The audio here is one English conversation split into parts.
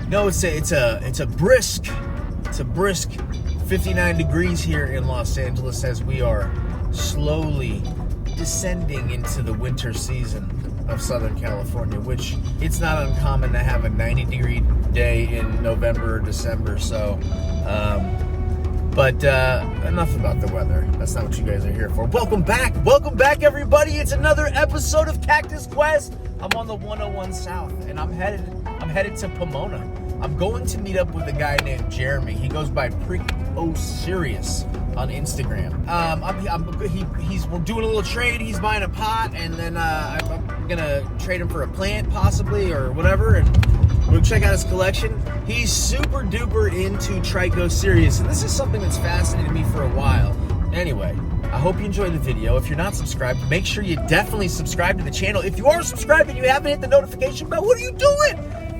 No, it's a brisk 59 degrees here in Los Angeles as we are slowly descending into the winter season of Southern California, which it's not uncommon to have a 90-degree day in November or December. So, but enough about the weather. That's not what you guys are here for. Welcome back, everybody. It's another episode of Cactus Quest. I'm on the 101 South, and I'm headed to Pomona. I'm going to meet up with a guy named Jeremy. He goes by Trichocereus on Instagram. We're doing a little trade. He's buying a pot, and then I'm gonna trade him for a plant, possibly, or whatever, and we'll check out his collection. He's super duper into Trichocereus, and this is something that's fascinated me for a while. Anyway, I hope you enjoyed the video. If you're not subscribed, make sure you definitely subscribe to the channel. If you are subscribed and you haven't hit the notification bell, what are you doing?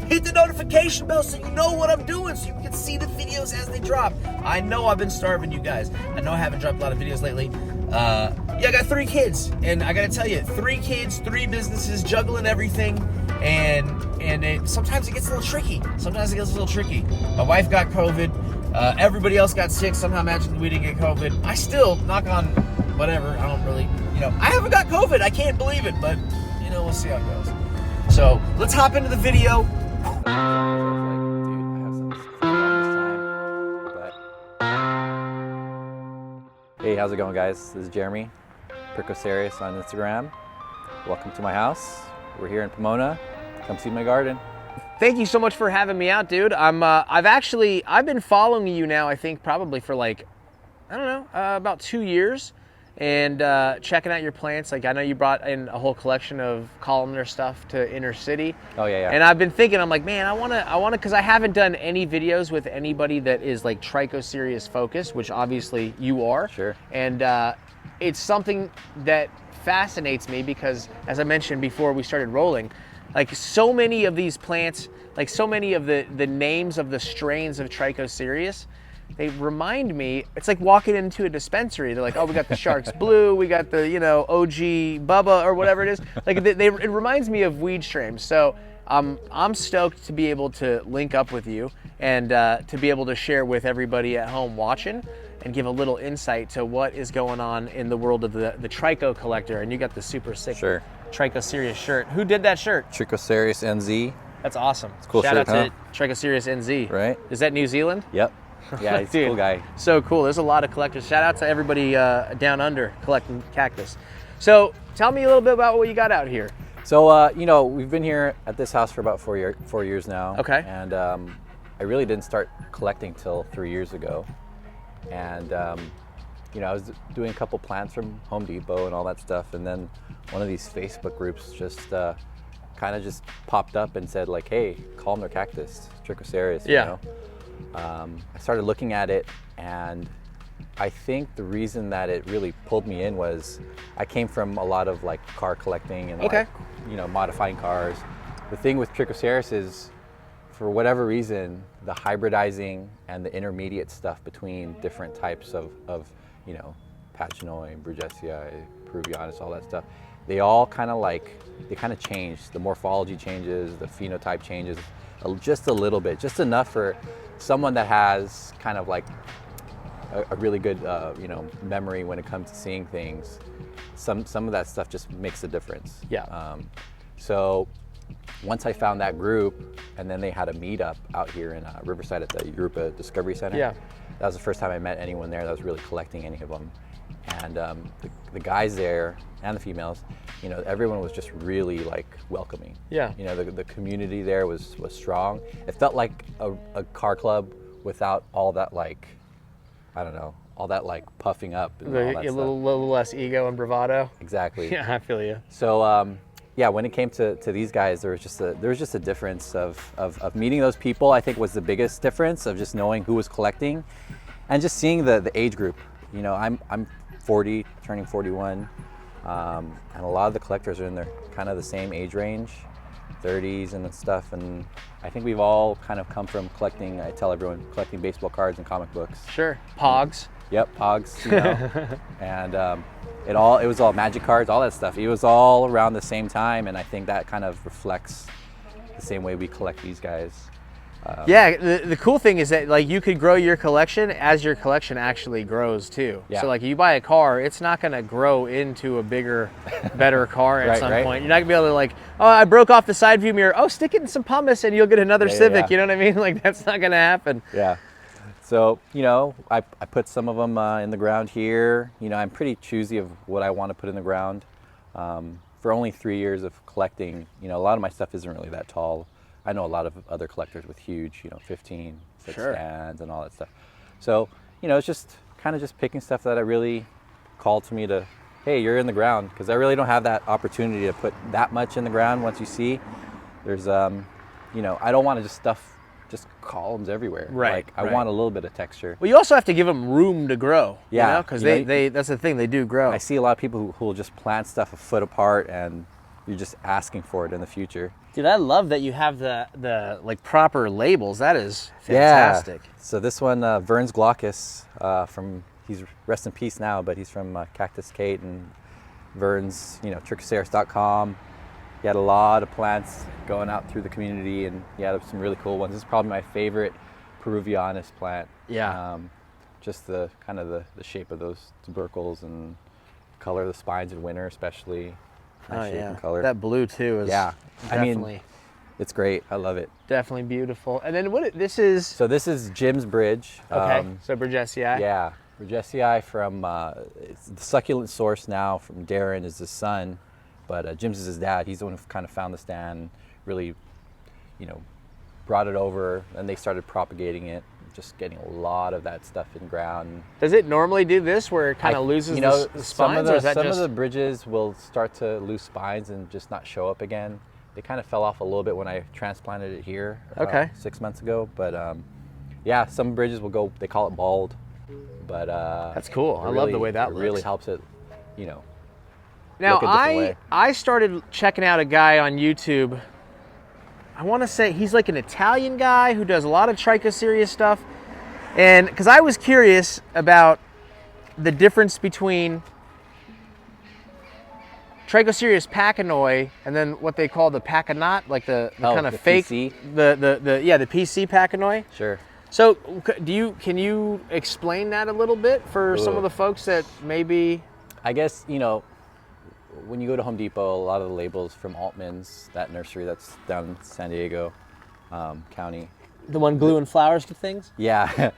Hit the notification bell so you know what I'm doing, so you can see the videos as they drop. I know I've been starving you guys. I know I haven't dropped a lot of videos lately. Yeah, I got 3 kids, and I gotta tell you, 3 kids, 3 businesses, juggling everything, and sometimes it gets a little tricky. My wife got COVID. Everybody else got sick. Somehow magically we didn't get COVID. I still, knock on whatever, I don't really, I haven't got COVID. I can't believe it, but, we'll see how it goes. So, let's hop into the video. Hey, how's it going, guys? This is Jeremy, Trichocereus on Instagram. Welcome to my house. We're here in Pomona. Come see my garden. Thank you so much for having me out, dude. I've been following you now, I think probably for about 2 years, and checking out your plants. Like, I know you brought in a whole collection of columnar stuff to Inner City. Oh yeah. And I've been thinking, I'm like, man, I wanna, because I haven't done any videos with anybody that is like Trichocereus focused, which obviously you are. Sure. And it's something that fascinates me because, as I mentioned before we started rolling, like so many of these plants, like so many of the names of the strains of Trichocereus, they remind me, it's like walking into a dispensary. They're like, oh, we got the Sharks Blue, we got the, OG Bubba or whatever it is. Like it reminds me of weed strains. So I'm stoked to be able to link up with you and to be able to share with everybody at home watching and give a little insight to what is going on in the world of the Tricho collector. And you got the super sick Trichocereus shirt. Who did that shirt? Trichocereus NZ. That's awesome. It's a cool Shout shirt, out to Trichocereus NZ. Right. Is that New Zealand? Yep. Yeah, he's a cool guy. So cool. There's a lot of collectors. Shout out to everybody down under collecting cactus. So tell me a little bit about what you got out here. So, we've been here at this house for about 4 years now. Okay. And I really didn't start collecting till 3 years ago. And, I was doing a couple plants from Home Depot and all that stuff. And then one of these Facebook groups just kind of just popped up and said, like, hey, columnar cactus, Trichocereus, I started looking at it, and I think the reason that it really pulled me in was I came from a lot of like car collecting and modifying cars. The thing with Trichocereus is, for whatever reason, the hybridizing and the intermediate stuff between different types of Pachinoi, Brugessia, Peruvianus, all that stuff, they all kind of change. The morphology changes, the phenotype changes just a little bit, just enough for someone that has kind of like a really good memory when it comes to seeing things. Some of that stuff just makes a difference. Yeah. So once I found that group, and then they had a meetup out here in Riverside at the Europa Discovery Center. Yeah. That was the first time I met anyone there that was really collecting any of them. And the guys there and the females, everyone was just really like welcoming. Yeah. The community there was strong. It felt like a car club without all that all that like puffing up and all that a little less ego and bravado. Exactly. Yeah, I feel you. So when it came to these guys, there was just a difference of meeting those people. I think was the biggest difference of just knowing who was collecting, and just seeing the age group. I'm 40, turning 41, and a lot of the collectors are in their kind of the same age range, 30s and stuff. And I think we've all kind of come from collecting. I tell everyone, collecting baseball cards and comic books. Sure, Pogs. Yep, Pogs. And it was all magic cards, all that stuff. It was all around the same time, and I think that kind of reflects the same way we collect these guys. Yeah, the cool thing is that like you could grow your collection as your collection actually grows too. Yeah. So like you buy a car, it's not going to grow into a bigger, better car at some point. You're not going to be able to like, oh, I broke off the side view mirror. Oh, stick it in some pumice and you'll get another Civic. You know what I mean? Like that's not going to happen. Yeah. So, you know, I put some of them in the ground here. You know, I'm pretty choosy of what I want to put in the ground. For only 3 years of collecting, you know, a lot of my stuff isn't really that tall. I know a lot of other collectors with huge, you know, 15, 6 stands and all that stuff. So, you know, it's just kind of just picking stuff that I really called to me to, hey, you're in the ground. Because I really don't have that opportunity to put that much in the ground. Once you see, there's, you know, I don't want to just stuff just columns everywhere. Like I want a little bit of texture. Well, you also have to give them room to grow. Yeah. You know, because they that's the thing, they do grow. I see a lot of people who will just plant stuff a foot apart and you're just asking for it in the future. Dude, I love that you have the like proper labels. That is fantastic. Yeah. So this one, Vern's Glaucus, he's rest in peace now, but he's from Cactus Kate and Vern's, you know, Trichocereus.com. He had a lot of plants going out through the community, and he had some really cool ones. This is probably my favorite Peruvianus plant. Yeah. Just the kind of the shape of those tubercles and color of the spines in winter, especially. Nice shape and color. That blue too is definitely. I mean, it's great. I love it. Definitely beautiful. And then this is. So this is Jim's bridge. Okay. So Bridgesii. Yeah, Bridgesii from it's the succulent source now from Darren is his son, but Jim's is his dad. He's the one who kind of found the stand, really, you know, brought it over, and they started propagating it. Just getting a lot of that stuff in ground. Does it normally do this where it kind of loses the spines? Some of the bridges will start to lose spines and just not show up again. They kind of fell off a little bit when I transplanted it here 6 months ago. But yeah, some bridges will go, they call it bald. But that's cool. I love the way that looks. It really helps it, you know. Now I started checking out a guy on YouTube. I want to say he's like an Italian guy who does a lot of Trichocereus stuff. And because I was curious about the difference between Trichocereus pachanoi and then what they call the pachanot, like the kind of fake PC? the PC pachanoi. Sure. So can you explain that a little bit for some of the folks that maybe? I guess, you know, when you go to Home Depot, a lot of the labels from Altman's, that nursery that's down in San Diego County. The one glue and flowers to things? Yeah.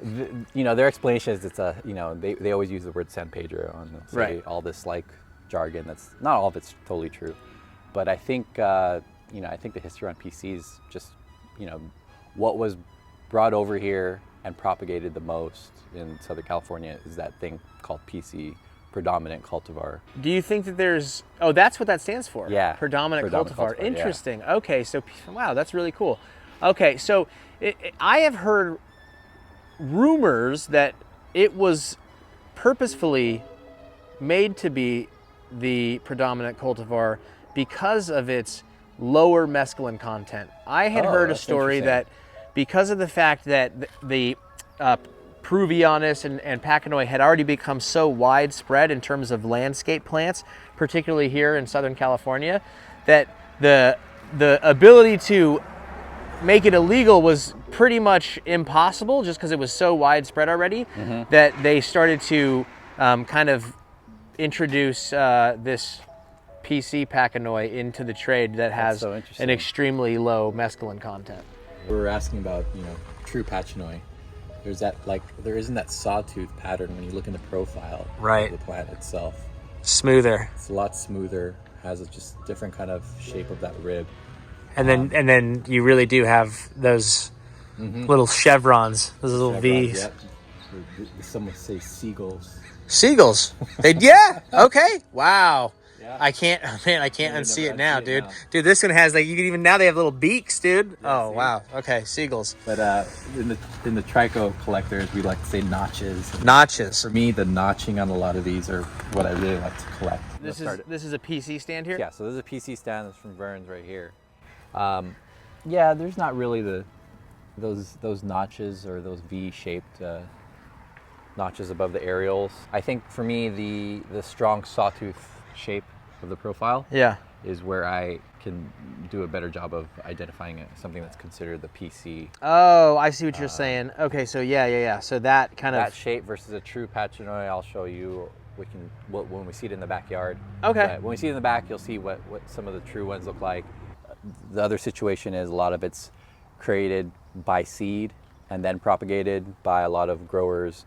You know, their explanation is it's a, you know, they always use the word San Pedro on all this like jargon. That's not all of it's totally true. But I think, you know, I think the history on PCs just, you know, what was brought over here and propagated the most in Southern California is that thing called PC, predominant cultivar. Do you think that there's, oh, that's what that stands for? Yeah. Predominant cultivar. Interesting. Yeah. Okay, so, wow, that's really cool. Okay, so I have heard rumors that it was purposefully made to be the predominant cultivar because of its lower mescaline content. I had heard a story that because of the fact that the Peruvianus and pachanoi had already become so widespread in terms of landscape plants, particularly here in Southern California, that the ability to make it illegal was pretty much impossible just because it was so widespread already that they started to kind of introduce this PC pachanoi into the trade that has an extremely low mescaline content. We were asking about, you know, true pachanoi. There's that, like, there isn't that sawtooth pattern when you look in the profile of the plant itself. Smoother. It's a lot smoother, has a just different kind of shape of that rib. And then you really do have those little chevrons, those little V's. Yep. Some would say seagulls. Seagulls. Okay. Wow. Yeah. I can't unsee it now, dude. Dude, this one has, like, you can even, now they have little beaks, dude. Yeah, wow. Okay, seagulls. But in the tricho collectors, we like to say notches. Notches. For me, the notching on a lot of these are what I really like to collect. This is a PC stand here? Yeah, so this is a PC stand that's from Vern's right here. Yeah, there's not really those notches or those V-shaped notches above the areoles. I think for me, the strong sawtooth shape of the profile is where I can do a better job of identifying something that's considered the PC. Oh, I see what you're saying. Okay, so yeah. So that kind That of shape versus a true Pachinoi, I'll show you. When we see it in the backyard. Okay. But when we see it in the back, you'll see what some of the true ones look like. The other situation is a lot of it's created by seed and then propagated by a lot of growers,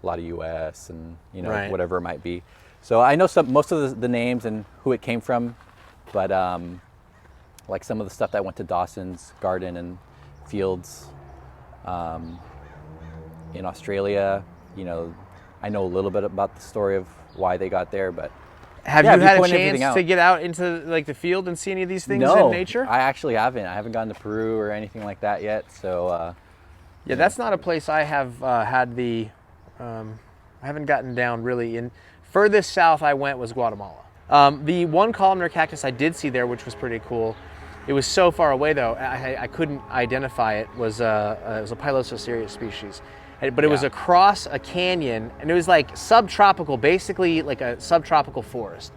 a lot of US and Right. whatever it might be. So I know most of the names and who it came from, but like some of the stuff that went to Dawson's garden and fields in Australia, I know a little bit about the story of why they got there, but have yeah, you had a point everything chance out. to get out into like the field and see any of these things No, in nature? I actually haven't. I haven't gone to Peru or anything like that yet. So Yeah, that's not a place I have had the. I haven't gotten down really in. Furthest south I went was Guatemala. The one columnar cactus I did see there, which was pretty cool. It was so far away though, I couldn't identify it. It was a Pilosocereus species, but it was across a canyon, and it was like subtropical, basically like a subtropical forest.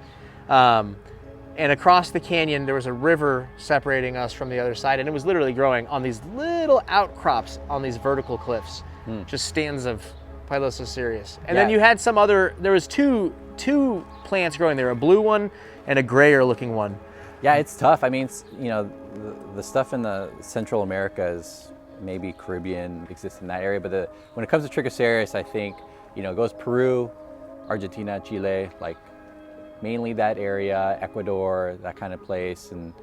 And across the canyon, there was a river separating us from the other side, and it was literally growing on these little outcrops on these vertical cliffs, just stands of Pilosocereus. And then Yeah. you had some other, there was two plants growing there, a blue one and a grayer looking one. yeah, it's tough. I mean, the stuff in the Central America is maybe Caribbean, exists in that area, but when it comes to Trichocereus, I think it goes Peru, Argentina, Chile, like mainly that area, Ecuador, that kind of place, and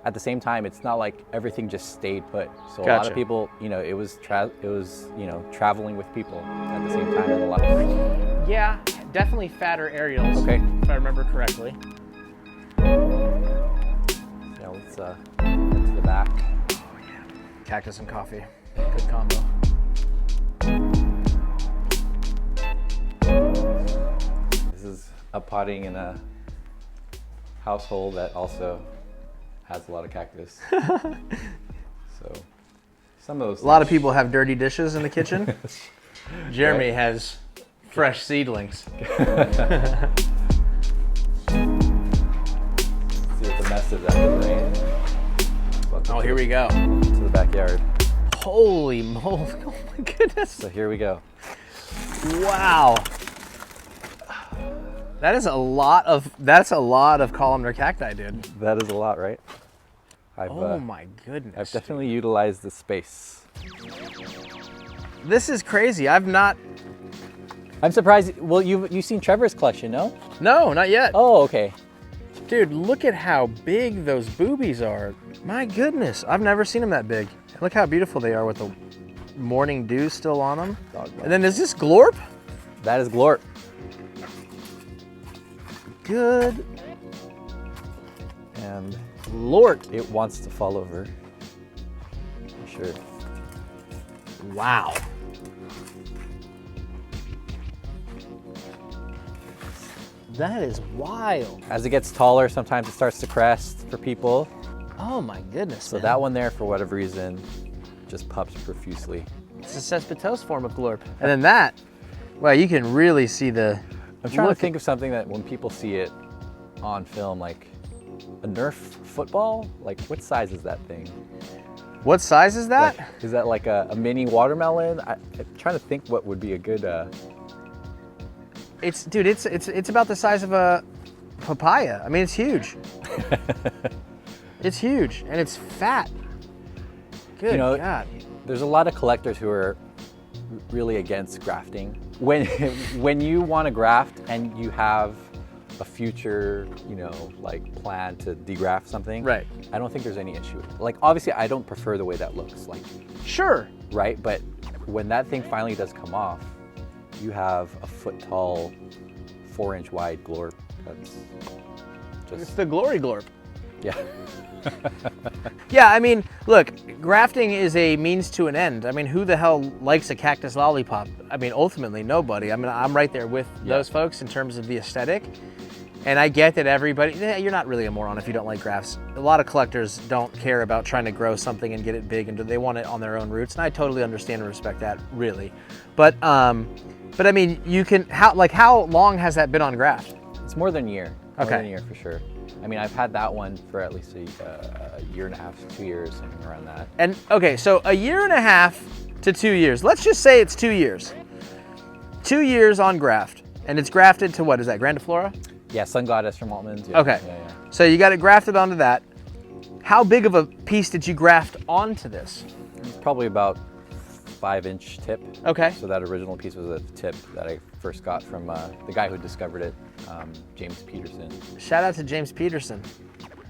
at the same time, it's not like everything just stayed put. So a lot Gotcha. of people, it was traveling with people at the same time in a lot of places. Yeah, definitely fatter aerials, Okay. if I remember correctly. Yeah, let's head to the back. Cactus and coffee, good combo. This is uppotting in a household that also has a lot of cactus. So some of those. A lot of people have dirty dishes in the kitchen. Jeremy has fresh seedlings. See what the mess is after the rain. Welcome Oh, here we go. to the backyard. Holy moly, oh my goodness. So here we go. Wow. That's a lot of columnar cacti, dude. That is a lot, right? Oh my goodness. I've definitely utilized the space. This is crazy. I'm surprised. Well, you've seen Trevor's collection, no? No, not yet. Oh, okay. Dude, look at how big those boobies are. My goodness, I've never seen them that big. Look how beautiful they are with the morning dew still on them. And then is this glorp? That is glorp. Good And Lord. it wants to fall over. For sure. Wow. That is wild. As it gets taller, sometimes it starts to crest for people. Oh my goodness. So that one there, for whatever reason, just pups profusely. It's a cespitose form of glorp. And then that, well, you can really see the. I'm trying look to think of something that when people see it on film, like a Nerf football, like what size is that thing? What size is that? Like, is that like a mini watermelon? I'm trying to think what would be a good. It's about the size of a papaya. I mean, it's huge. It's huge and it's fat. Good God. There's a lot of collectors who are really against grafting. When you want to graft and you have a future, like plan to degraft something, Right. I don't think there's any issue. Like obviously, I don't prefer the way that looks, like, Sure. right? But when that thing finally does come off, you have a foot tall, 4-inch wide glorp. That's It's just the glory glorp. yeah. Yeah, I mean, look, grafting is a means to an end. I mean, who the hell likes a cactus lollipop? I mean, ultimately, nobody. I mean, I'm right there with those folks in terms of the aesthetic. And I get that everybody, you're not really a moron if you don't like grafts. A lot of collectors don't care about trying to grow something and get it big, and they want it on their own roots. And I totally understand and respect that, really. But I mean, you can, how long has that been on graft? It's more than a year. More Okay. than a year for sure. I mean, I've had that one for at least a year and a half, 2 years, something around that. And okay, so a year and a half to 2 years. Let's just say it's 2 years. 2 years on graft, and it's grafted to what is that? Grandiflora? Yeah, Sun Goddess from Altman's. Yeah, okay. Yeah, yeah. So you got it grafted onto that. How big of a piece did you graft onto this? It's probably about 5-inch tip. Okay. So that original piece was a tip that I first got from the guy who discovered it, James Peterson. Shout out to James Peterson.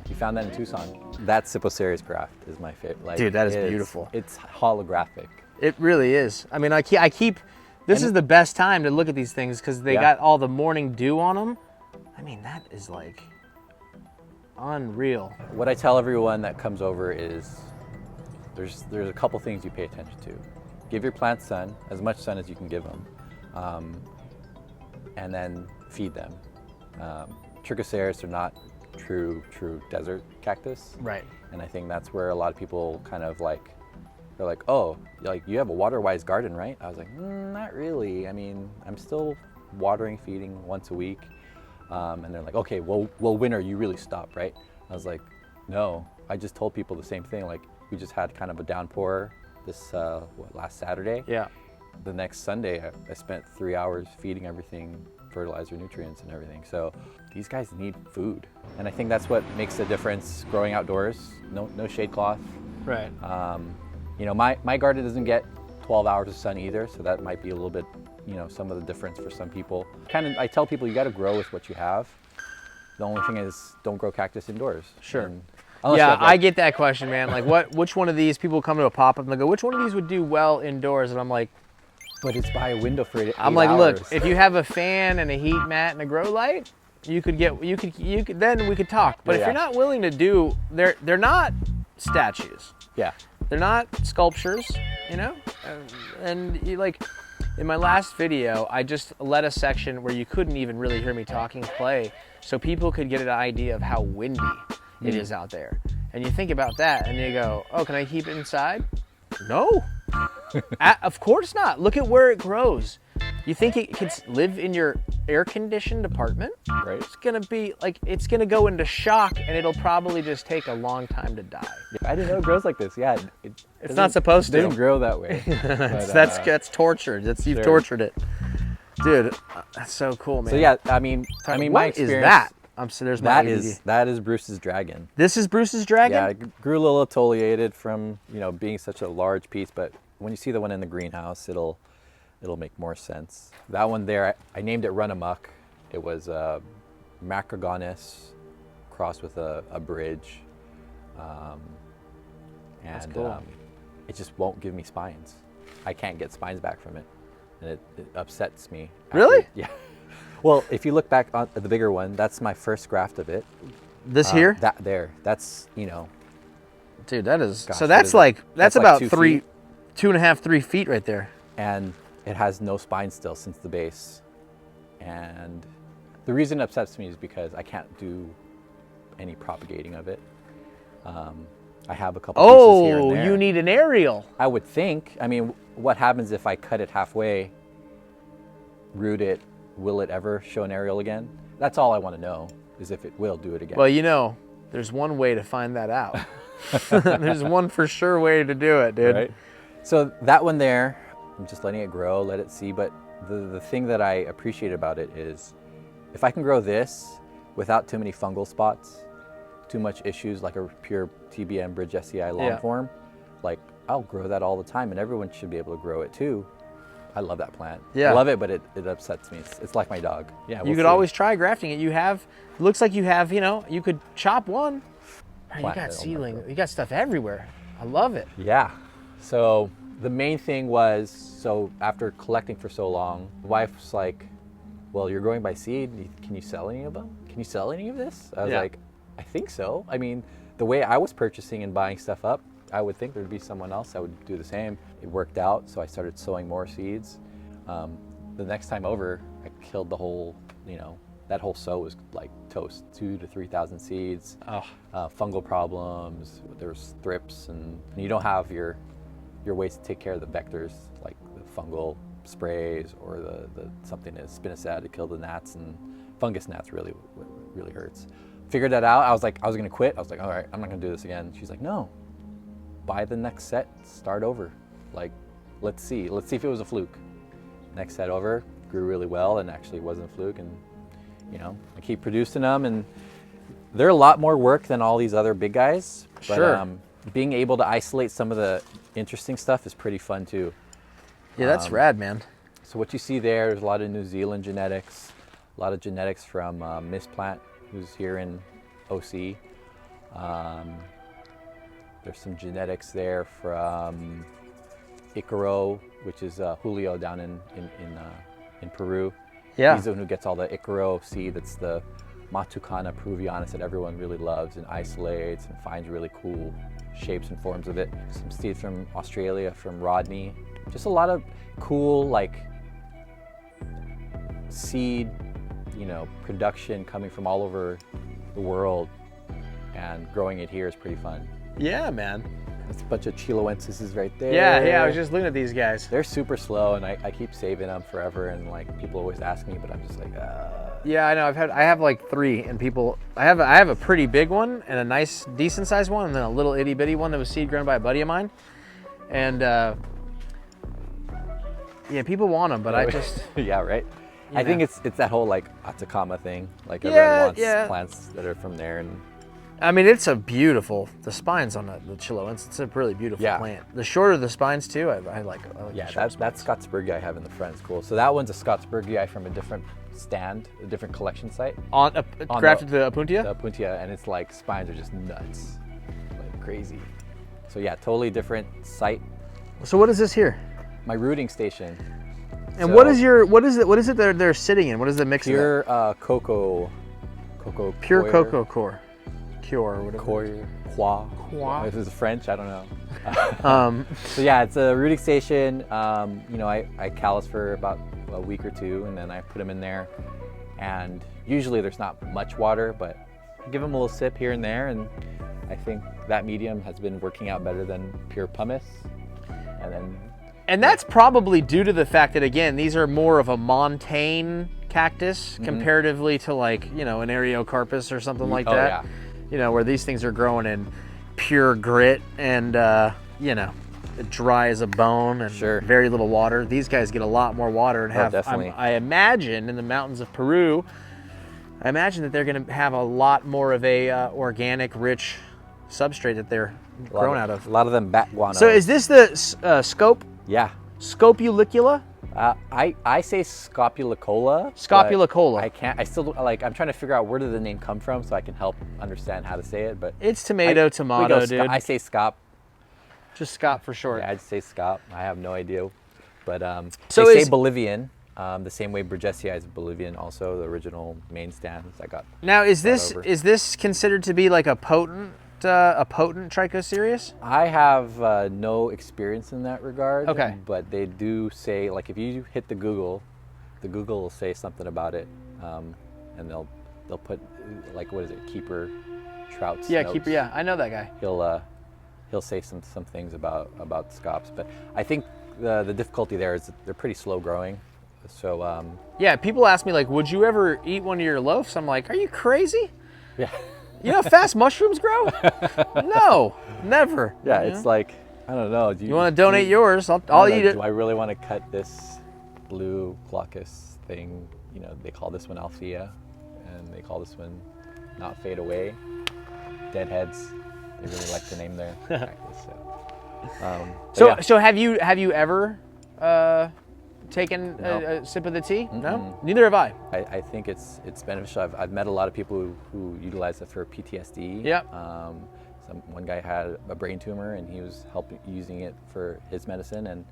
He found that in Tucson. That Trichocereus graft is my favorite. Like, dude, that is beautiful. It's holographic. It really is. I mean, I keep this is the best time to look at these things because they got all the morning dew on them. I mean, that is like unreal. What I tell everyone that comes over is there's a couple things you pay attention to. Give your plants sun, as much sun as you can give them, and then feed them. Trichocereus are not true desert cactus. Right. And I think that's where a lot of people kind of like, they're like, oh, like you have a water-wise garden, right? I was like, not really. I mean, I'm still watering, feeding once a week. And they're like, okay, well, when are you really stop, right? I was like, no, I just told people the same thing. Like, we just had kind of a downpour this last Saturday. Yeah. The next Sunday, I spent 3 hours feeding everything, fertilizer, nutrients, and everything. So these guys need food, and I think that's what makes the difference growing outdoors. No shade cloth. Right. You know, my garden doesn't get 12 hours of sun either, so that might be a little bit, you know, some of the difference for some people. I tell people you got to grow with what you have. The only thing is, don't grow cactus indoors. Sure. Yeah, I get that question, man. Like, which one of these people come to a pop-up and they go, which one of these would do well indoors? And I'm like, but it's by a window for 8 I'm like, hours. look, if you have a fan and a heat mat and a grow light, you could then we could talk. But if you're not willing to do, they're not statues. Yeah. They're not sculptures, you know? And you, like, in my last video, I just let a section where you couldn't even really hear me talking play so people could get an idea of how windy it is out there. And you think about that and you go, oh, can I keep it inside? No. Of course not. Look at where it grows. You think it could live in your air-conditioned apartment? Right. It's gonna be like, it's gonna go into shock and it'll probably just take a long time to die. I didn't know it grows like this. Yeah. It's not supposed to. It doesn't grow that way. But, that's tortured. You've tortured it. Dude, that's so cool, man. So yeah, I mean, my experience. What is that? So there's that is Bruce's dragon. This is Bruce's dragon? Yeah, it grew a little atoliated from, you know, being such a large piece, but when you see the one in the greenhouse, it'll make more sense. That one there, I named it Run Amok. It was a Macrogonus crossed with a bridge. That's cool. It just won't give me spines. I can't get spines back from it, and it upsets me. Really? Yeah. Well, if you look back at the bigger one, that's my first graft of it. This here? That's, you know. Dude, that is, gosh, so that's that's about like 2.5, 3 feet right there. And it has no spine still since the base. And the reason it upsets me is because I can't do any propagating of it. I have a couple pieces here and there. Oh, you need an aerial. I would think. I mean, what happens if I cut it halfway, root it, will it ever show an aerial again? That's all I want to know, is if it will do it again. Well, you know, there's one way to find that out. There's one for sure way to do it, dude. Right? So that one there, I'm just letting it grow, let it see. But the thing that I appreciate about it is if I can grow this without too many fungal spots, too much issues like a pure TBM bridge SCI long form, like I'll grow that all the time and everyone should be able to grow it too. I love that plant. Yeah. I love it, but it upsets me. It's like my dog. Yeah. You could always try grafting it. It looks like you have, you know, you could chop one. You got seedling, you got stuff everywhere. I love it. Yeah. So the main thing was, so after collecting for so long, the wife's like, well, you're growing by seed. Can you sell any of them? Can you sell any of this? I was like, I think so. I mean, the way I was purchasing and buying stuff up, I would think there'd be someone else that would do the same. It worked out, so I started sowing more seeds. The next time over, I killed the whole, you know, that whole sow was like toast. 2,000 to 3,000 seeds, fungal problems, there's thrips, and you don't have your ways to take care of the vectors, like the fungal sprays or the something as spinosad to kill the gnats, and fungus gnats really hurts. figured that out. I was gonna quit. I was like, all right, I'm not gonna do this again. She's like, no, buy the next set, start over. Like, let's see if it was a fluke. Next set over, grew really well, and actually it wasn't a fluke. And you know, I keep producing them, and they're a lot more work than all these other big guys. But, Sure. Being able to isolate some of the interesting stuff is pretty fun too. Yeah, that's rad, man. So what you see there's a lot of New Zealand genetics, a lot of genetics from Miss Plant, who's here in OC. There's some genetics there from Icaro, which is Julio down in Peru. Yeah. He's the one who gets all the Icaro seed. That's the Matucana peruvianus that everyone really loves and isolates and finds really cool shapes and forms of it. Some seeds from Australia, from Rodney. Just a lot of cool, like, seed, you know, production coming from all over the world, and growing it here is pretty fun. Yeah, man. There's a bunch of Chiloenses right there. Yeah, I was just looking at these guys. They're super slow, and I keep saving them forever, and like people always ask me, but I'm just like, Yeah, I know. I have like 3, and people. I have a pretty big one, and a nice, decent sized one, and then a little itty bitty one that was seed grown by a buddy of mine, and yeah, people want them, but I just. Yeah, right. I know. think it's that whole like Atacama thing. Like everyone wants yeah. plants that are from there, and I mean, it's a beautiful. The spines on the Chiloense, it's a really beautiful Yeah. plant. The shorter the spines too, I like. yeah, the short that spines. Scottsburg I have in the front is cool. So that one's a Scottsburg guy from a different stand, a different collection site. On grafted to the Apuntia. The Apuntia, and it's like spines are just nuts, like crazy. So yeah, totally different site. So what is this here? My rooting station. And So, what is it they're sitting in? What is the mix of pure cocoa that? Pure coir, cocoa core. Cure or whatever. Coir. Coir. If it's French, I don't know. So yeah, it's a rooting station. You know, I callus for about a week or 2, and then I put them in there. And usually there's not much water, but I give them a little sip here and there, and I think that medium has been working out better than pure pumice. And that's probably due to the fact that, again, these are more of a montane cactus comparatively to, like, you know, an Areocarpus or something like that. Yeah. You know, where these things are growing in pure grit and, you know, dry as a bone and Sure. very little water. These guys get a lot more water and have, definitely. I imagine, in the mountains of Peru, I imagine that they're going to have a lot more of a organic, rich substrate that they're grown out of. A lot of them bat guano. So is this the scope? Yeah. Scopulicula? I say scopulicola. Scopulicola. I still, like, I'm trying to figure out where did the name come from so I can help understand how to say it, but It's tomato, dude. I say scop. Just Scott for short. Yeah, I'd say scop. I have no idea. But So they is- say Bolivian, the same way Burgessia is Bolivian, also the original main stands I got. Now, is over. this considered to be like a potent Trichocereus? I have no experience in that regard. Okay. But they do say, like, if you hit the Google will say something about it, and they'll put, like, what is it, Keeper Trout's Yeah, notes. keeper. Yeah, I know that guy. He'll say some things about scops, but I think the difficulty there is that they're pretty slow growing. So Yeah, people ask me, like, would you ever eat one of your loaves? I'm like, are you crazy? yeah. You know how fast mushrooms grow? No, never. Yeah, You it's know? like, I don't know. Do You want to donate yours? I'll eat it. Do I really want to cut this blue glaucus thing? You know, they call this one Althea, and they call this one Not Fade Away. Deadheads. They really like to name their cactus. So, yeah. So have you ever taken No. a sip of the tea? No, neither have I. I think it's beneficial. I've met a lot of people who utilize it for PTSD. Yep. One guy had a brain tumor, and he was using it for his medicine, and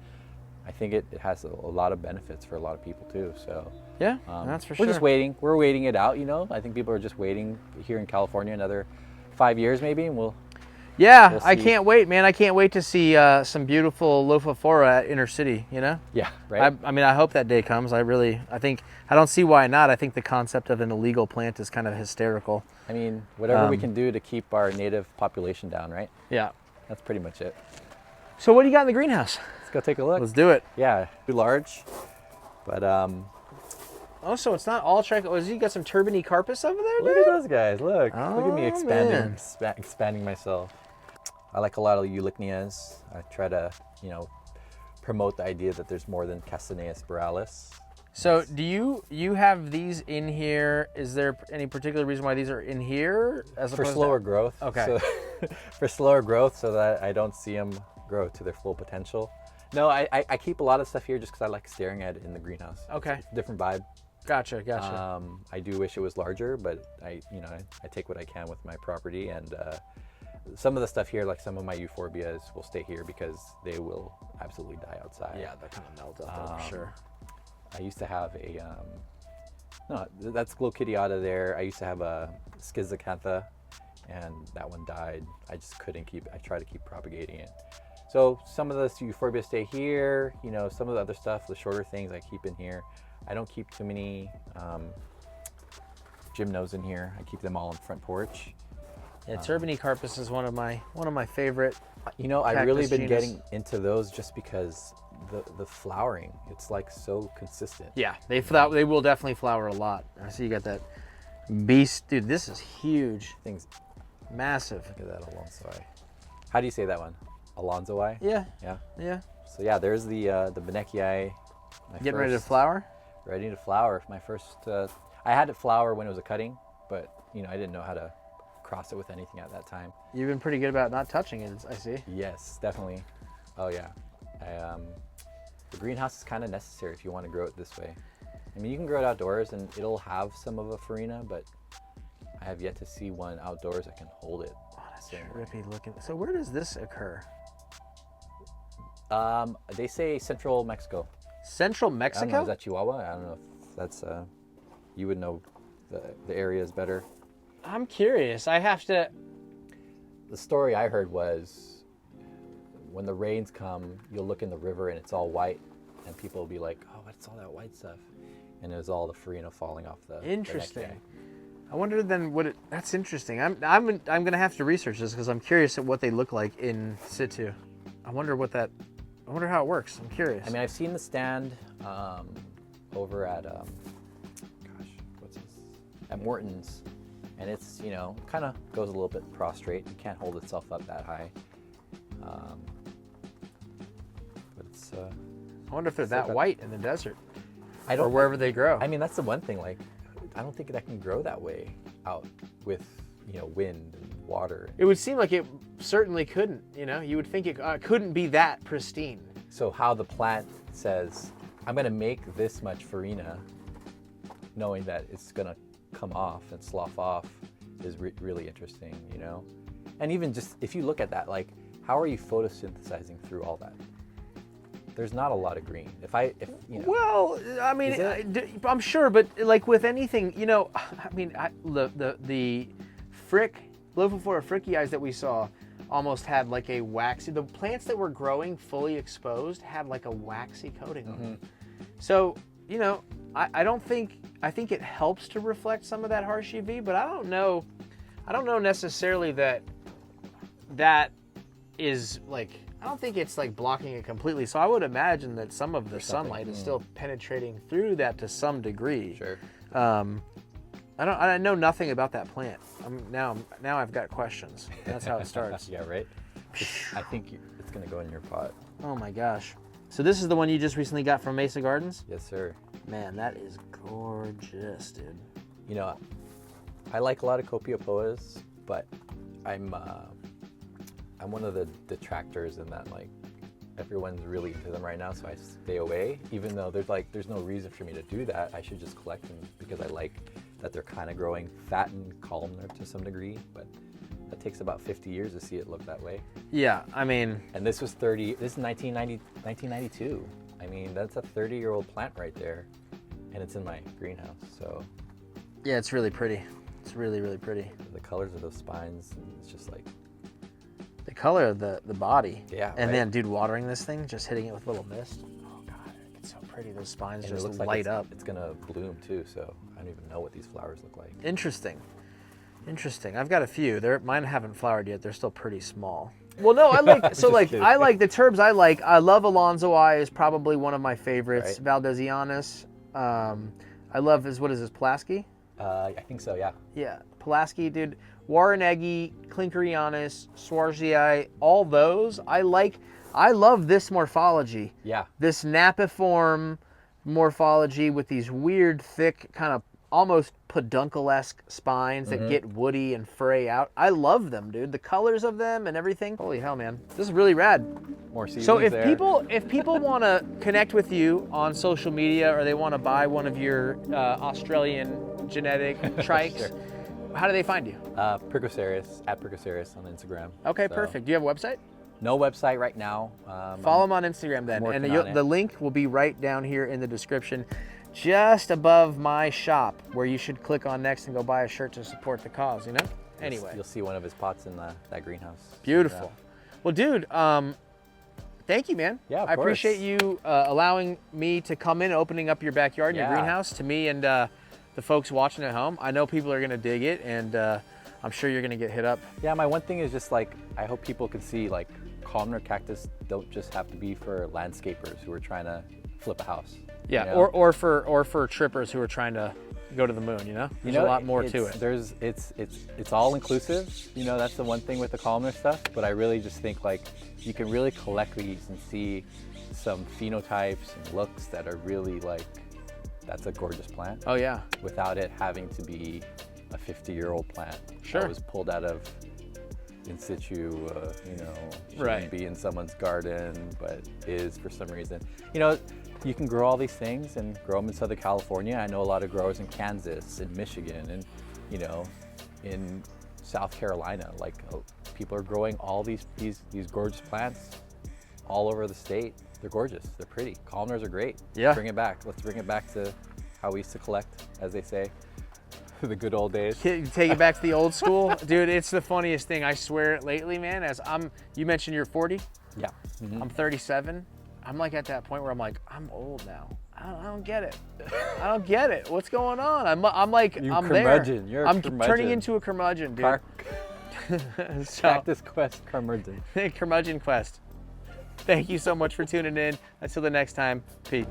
I think it has a lot of benefits for a lot of people too. So Yeah, that's for sure. we're just waiting. We're waiting it out. You know, I think people are just waiting here in California another 5 years maybe, and we'll. Yeah, We'll I see. can't wait, man. I can't wait to see some beautiful Lophophora at Inner City, you know? Yeah. Right. I mean, I hope that day comes. I think, I don't see why not. I think the concept of an illegal plant is kind of hysterical. I mean, whatever we can do to keep our native population down, right? Yeah. That's pretty much it. So what do you got in the greenhouse? Let's go take a look. Let's do it. Yeah, too large, but Oh, so it's not all trichocereus. You got some turbine carpus over there, Look dude? at those guys. Look at me Oh, man. expanding myself. I like a lot of eulychnias. I try to, promote the idea that there's more than Castanea spiralis. So do you have these in here? Is there any particular reason why these are in here? For slower growth. Okay. So, for slower growth so that I don't see them grow to their full potential. No, I keep a lot of stuff here just because I like staring at it in the greenhouse. Okay. It's a different vibe. Gotcha. I do wish it was larger, but I take what I can with my property, and some of the stuff here, like some of my euphorbias, will stay here because they will absolutely die outside. Yeah, they're kind of melt up for sure. I used to have a no, that's Glochidiata there. I used to have a Schizocantha, and that one died. I just couldn't keep. I tried to keep propagating it. So some of the euphorbia stay here. Some of the other stuff, the shorter things, I keep in here. I don't keep too many gymnos in here. I keep them all on the front porch. Yeah, turbine carpus is one of my favorite. I've really been genus. getting into those just because the flowering, it's like so consistent. Yeah, they will definitely flower a lot. I see you got that beast, dude. This is huge, Things. massive. Look at that Alonso-i. How do you say that one? Alonso-i? Yeah, Yeah. yeah. So yeah, there's the Benekii. Getting ready to flower. Ready to flower. My first. I had it flower when it was a cutting, but I didn't know how to cross it with anything at that time. You've been pretty good about not touching it, I see. Yes, definitely. Oh yeah. The greenhouse is kind of necessary if you want to grow it this way. I mean, you can grow it outdoors and it'll have some of a farina, but I have yet to see one outdoors that can hold it. Oh, that's trippy looking. So where does this occur? They say central Mexico. Central I don't Mexico? know, is that Chihuahua? I don't know if that's, you would know the areas better. I'm curious. I have to. The story I heard was when the rains come, you'll look in the river and it's all white, and people will be like, "Oh, what's all that white stuff?" And it was all the farina falling off the. Interesting. The I wonder then what it. That's interesting. I'm gonna have to research this because I'm curious at what they look like in situ. I wonder how it works. I'm curious. I mean, I've seen the stand over at at Morton's, and it's kind of goes a little bit prostrate. It can't hold itself up that high. But it's. I wonder if they're that white in the desert or wherever they grow. I mean, that's the one thing. Like, I don't think that can grow that way out with wind and water. It would seem like it certainly couldn't. You would think it couldn't be that pristine. So how the plant says, "I'm going to make this much farina," knowing that it's going to come off and slough off, is really interesting. And even just if you look at that, like, how are you photosynthesizing through all that? There's not a lot of green. Well, I mean, I'm sure, but like with anything, I mean, the Glophophora fricii that we saw almost had like a waxy. The plants that were growing fully exposed had like a waxy coating on them. So I think it helps to reflect some of that harsh UV, but I don't know necessarily that is like. I don't think it's like blocking it completely. So I would imagine that some of the sunlight is still penetrating through that to some degree. Sure. I know nothing about that plant. Now I've got questions. That's how it starts. Yeah, right. I think it's gonna go in your pot. Oh my gosh. So this is the one you just recently got from Mesa Gardens? Yes, sir. Man, that is gorgeous, dude. I like a lot of Copiapoas, but I'm one of the detractors in that, like, everyone's really into them right now, so I stay away. Even though there's no reason for me to do that. I should just collect them because I like that they're kind of growing fat and columnar to some degree, but that takes about 50 years to see it look that way. Yeah, I mean. And this is 1992. I mean, that's a 30-year-old plant right there, and it's in my greenhouse, so. Yeah, it's really pretty. It's really, really pretty. The colors of those spines, it's just like. The color of the body. Yeah. And then, dude, watering this thing, just hitting it with a little mist. Oh God, it's so pretty. Those spines just light up. It's gonna bloom too, so I don't even know what these flowers look like. Interesting. I've got a few. Mine haven't flowered yet. They're still pretty small. Well, no, I like I like the turbs. I love Alonso-i is probably one of my favorites. Right. Valdesianus. I love this. What is this, Pulaski? I think so, yeah. Yeah, Pulaski, dude. Warreneggi, Klinkerianus, Swarzii, all those. I love this morphology. Yeah. This napiform morphology with these weird, thick, kind of almost peduncle-esque spines that get woody and fray out. I love them, dude. The colors of them and everything. Holy hell, man. This is really rad. More seasons So if there. people want to connect with you on social media, or they want to buy one of your Australian genetic trikes, Sure. how do they find you? Trichocereus, at Trichocereus on Instagram. Okay, So, perfect. Do you have a website? No website right now. Follow them on Instagram then, working and on it. the link will be right down here in the description, just above my shop, where you should click on next and go buy a shirt to support the cause, you know? Anyway. You'll see one of his pots in that greenhouse. Beautiful. Well, dude, thank you, man. Yeah, of I course. appreciate you allowing me to come in, opening up your backyard and your Yeah. greenhouse to me and the folks watching at home. I know people are going to dig it, and I'm sure you're going to get hit up. Yeah, my one thing is just like, I hope people can see like columnar cactus don't just have to be for landscapers who are trying to flip a house. Yeah, you know? or for trippers who are trying to go to the moon, you know? There's a lot more to it. It's all inclusive. You know, that's the one thing with the columnar stuff, but I really just think like you can really collect these and see some phenotypes and looks that are really like, that's a gorgeous plant. Oh, yeah. Without it having to be a 50-year-old plant. Sure. That was pulled out of in situ, you know, shouldn't Right. be in someone's garden, but is for some reason. You know, you can grow all these things and grow them in Southern California. I know a lot of growers in Kansas and Michigan and, you know, in South Carolina. Like, people are growing all these gorgeous plants all over the state. They're gorgeous. They're pretty. Columnars are great. Yeah. Bring it back. Let's bring it back to how we used to collect, as they say, the good old days. Take it back to the old school. Dude, it's the funniest thing. I swear lately, man, you mentioned you're 40. Yeah. Mhm. I'm 37. I'm like at that point where I'm like, I'm old now. I don't get it. I don't get it. What's going on? I'm like, You I'm curmudgeon. there. You're a I'm curmudgeon. turning into a curmudgeon, dude. So, Cactus Quest curmudgeon. curmudgeon quest. Thank you so much for tuning in. Until the next time, peace.